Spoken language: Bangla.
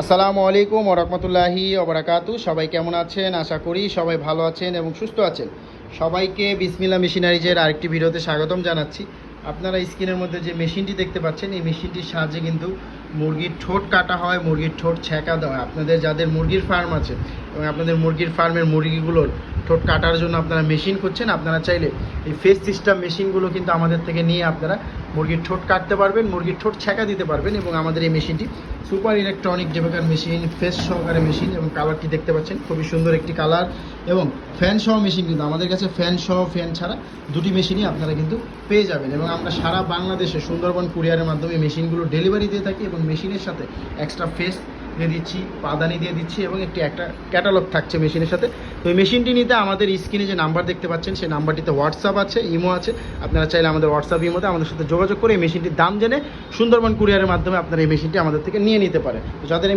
আসসালামু আলাইকুম ওয়া রাহমাতুল্লাহি ওয়া বারাকাতু। সবাই কেমন আছেন? আশা করি সবাই ভালো আছেন এবং সুস্থ আছেন। সবাইকে বিসমিল্লাহ মেশিনারিজের আরেকটি ভিডিওতে স্বাগতম জানাচ্ছি। আপনারা স্ক্রিনের মধ্যে যে মেশিনটি দেখতে পাচ্ছেন, এই মেশিনটির সাহায্যে কিন্তু মুরগির ঠোঁট কাটা হয়, মুরগির ঠোঁট ছেঁকা দেওয়া হয়। আপনাদের যাদের মুরগির ফার্ম আছে এবং আপনাদের মুরগির ফার্মের মুরগিগুলোর ঠোঁট কাটার জন্য আপনারা মেশিন করছেন, আপনারা চাইলে এই ফেস সিস্টেম মেশিনগুলো কিন্তু আমাদের থেকে নিয়ে আপনারা মুরগির ঠোঁট কাটতে পারবেন, মুরগির ঠোঁট ছেঁকা দিতে পারবেন। এবং আমাদের এই মেশিনটি সুপার ইলেকট্রনিক ডেবেকার মেশিন, ফেস সহকারে মেশিন, এবং কালারটি দেখতে পাচ্ছেন খুবই সুন্দর একটি কালার। এবং ফ্যান সহ মেশিন, কিন্তু আমাদের কাছে ফ্যান সহ ফ্যান ছাড়া দুটি মেশিনই আপনারা কিন্তু পেয়ে যাবেন। এবং আমরা সারা বাংলাদেশে সুন্দরবন কুরিয়ারের মাধ্যমে মেশিনগুলো ডেলিভারি দিয়ে থাকি এবং মেশিনের সাথে এক্সট্রা ফেস দিয়ে দিচ্ছি, পাদানি দিয়ে দিচ্ছি এবং একটা ক্যাটালগ থাকছে মেশিনের সাথে। তো এই মেশিনটি নিতে আমাদের স্ক্রিনে যে নাম্বার দেখতে পাচ্ছেন, সেই নাম্বারটিতে হোয়াটসঅ্যাপ আছে, ইমো আছে। আপনারা চাইলে আমাদের হোয়াটসঅ্যাপ ইমোতে আমাদের সাথে যোগাযোগ করে এই মেশিনটির দাম জেনে সুন্দরবন কুরিয়ারের মাধ্যমে আপনারা এই মেশিনটি আমাদের থেকে নিয়ে নিতে পারেন। তো যাদের